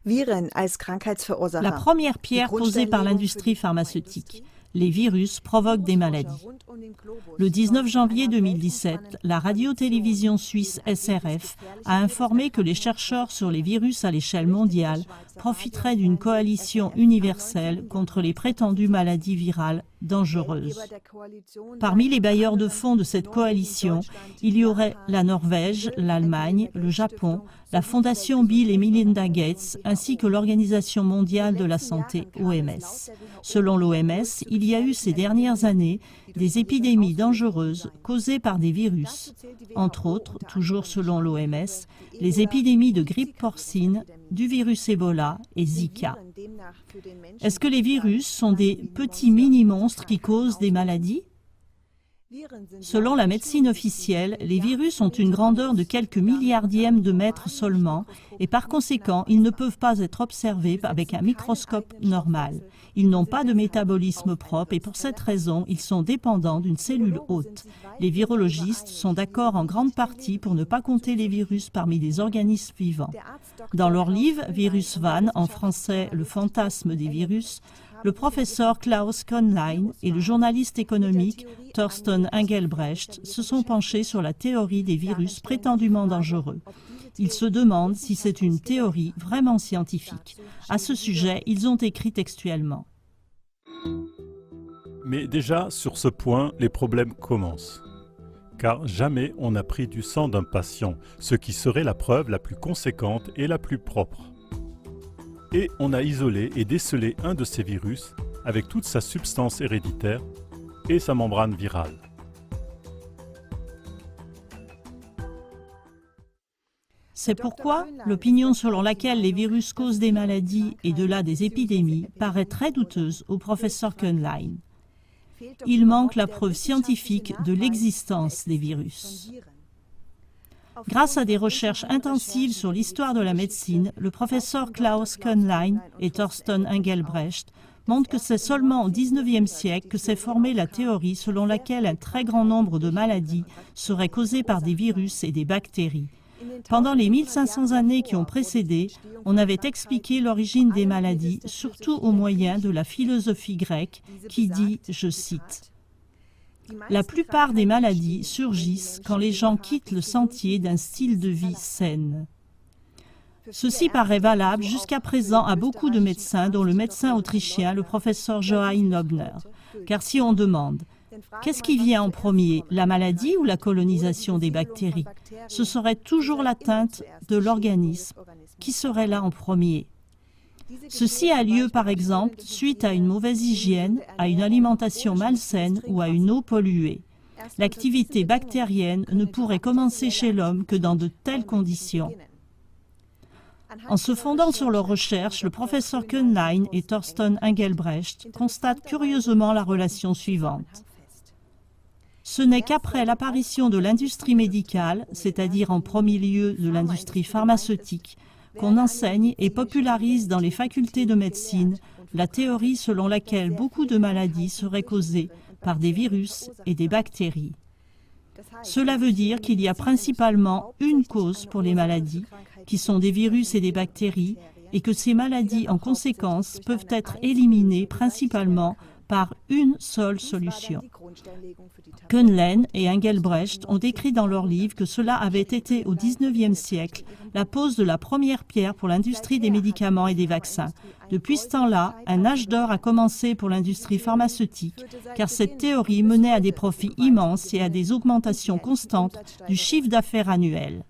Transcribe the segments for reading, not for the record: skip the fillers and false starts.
La première pierre posée par l'industrie pharmaceutique. Les virus provoquent des maladies. Le 19 janvier 2017, la radio-télévision suisse SRF a informé que les chercheurs sur les virus à l'échelle mondiale profiteraient d'une coalition universelle contre les prétendues maladies virales dangereuses. Parmi les bailleurs de fonds de cette coalition, il y aurait la Norvège, l'Allemagne, le Japon, la Fondation Bill et Melinda Gates ainsi que l'Organisation mondiale de la santé, OMS. Selon l'OMS, il y a eu ces dernières années des épidémies dangereuses causées par des virus. Entre autres, toujours selon l'OMS, les épidémies de grippe porcine, du virus Ebola et Zika. Est-ce que les virus sont des petits mini-monstres qui causent des maladies? Selon la médecine officielle, les virus ont une grandeur de quelques milliardièmes de mètres seulement et par conséquent, ils ne peuvent pas être observés avec un microscope normal. Ils n'ont pas de métabolisme propre et pour cette raison, ils sont dépendants d'une cellule hôte. Les virologistes sont d'accord en grande partie pour ne pas compter les virus parmi les organismes vivants. Dans leur livre « Virus Van », en français « Le fantasme des virus », le professeur Klaus Köhnlein et le journaliste économique Thorsten Engelbrecht se sont penchés sur la théorie des virus prétendument dangereux. Ils se demandent si c'est une théorie vraiment scientifique. À ce sujet, ils ont écrit textuellement. Mais déjà, sur ce point, les problèmes commencent. Car jamais on n'a pris du sang d'un patient, ce qui serait la preuve la plus conséquente et la plus propre. Et on a isolé et décelé un de ces virus avec toute sa substance héréditaire et sa membrane virale. C'est pourquoi l'opinion selon laquelle les virus causent des maladies et de là des épidémies paraît très douteuse au professeur Köhnlein. Il manque la preuve scientifique de l'existence des virus. Grâce à des recherches intensives sur l'histoire de la médecine, le professeur Klaus Köhnlein et Thorsten Engelbrecht montrent que c'est seulement au XIXe siècle que s'est formée la théorie selon laquelle un très grand nombre de maladies seraient causées par des virus et des bactéries. Pendant les 1500 années qui ont précédé, on avait expliqué l'origine des maladies, surtout au moyen de la philosophie grecque qui dit, je cite, « La plupart des maladies surgissent quand les gens quittent le sentier d'un style de vie sain. » Ceci paraît valable jusqu'à présent à beaucoup de médecins, dont le médecin autrichien, le professeur Joachim Lobner. Car si on demande « Qu'est-ce qui vient en premier, la maladie ou la colonisation des bactéries ?» Ce serait toujours l'atteinte de l'organisme qui serait là en premier. Ceci a lieu par exemple suite à une mauvaise hygiène, à une alimentation malsaine ou à une eau polluée. L'activité bactérienne ne pourrait commencer chez l'homme que dans de telles conditions. En se fondant sur leurs recherches, le professeur Köhnlein et Thorsten Engelbrecht constatent curieusement la relation suivante. Ce n'est qu'après l'apparition de l'industrie médicale, c'est-à-dire en premier lieu de l'industrie pharmaceutique, qu'on enseigne et popularise dans les facultés de médecine la théorie selon laquelle beaucoup de maladies seraient causées par des virus et des bactéries. Cela veut dire qu'il y a principalement une cause pour les maladies, qui sont des virus et des bactéries, et que ces maladies, en conséquence, peuvent être éliminées principalement par une seule solution. Köhnlein et Engelbrecht ont décrit dans leur livre que cela avait été au XIXe siècle la pose de la première pierre pour l'industrie des médicaments et des vaccins. Depuis ce temps-là, un âge d'or a commencé pour l'industrie pharmaceutique, car cette théorie menait à des profits immenses et à des augmentations constantes du chiffre d'affaires annuel.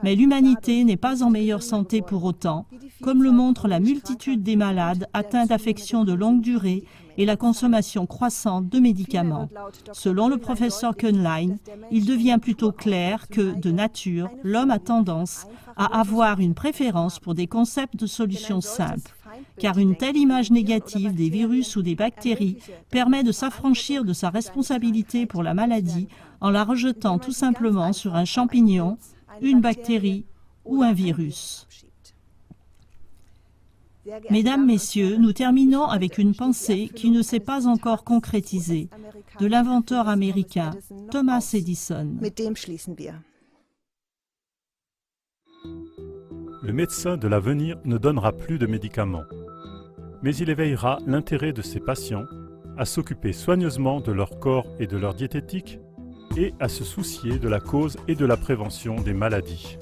Mais l'humanité n'est pas en meilleure santé pour autant, comme le montre la multitude des malades atteints d'affections de longue durée et la consommation croissante de médicaments. Selon le professeur Köhnlein, il devient plutôt clair que, de nature, l'homme a tendance à avoir une préférence pour des concepts de solutions simples, car une telle image négative des virus ou des bactéries permet de s'affranchir de sa responsabilité pour la maladie en la rejetant tout simplement sur un champignon, une bactérie ou un virus. Mesdames, Messieurs, nous terminons avec une pensée qui ne s'est pas encore concrétisée, de l'inventeur américain Thomas Edison. Le médecin de l'avenir ne donnera plus de médicaments, mais il éveillera l'intérêt de ses patients à s'occuper soigneusement de leur corps et de leur diététique et à se soucier de la cause et de la prévention des maladies.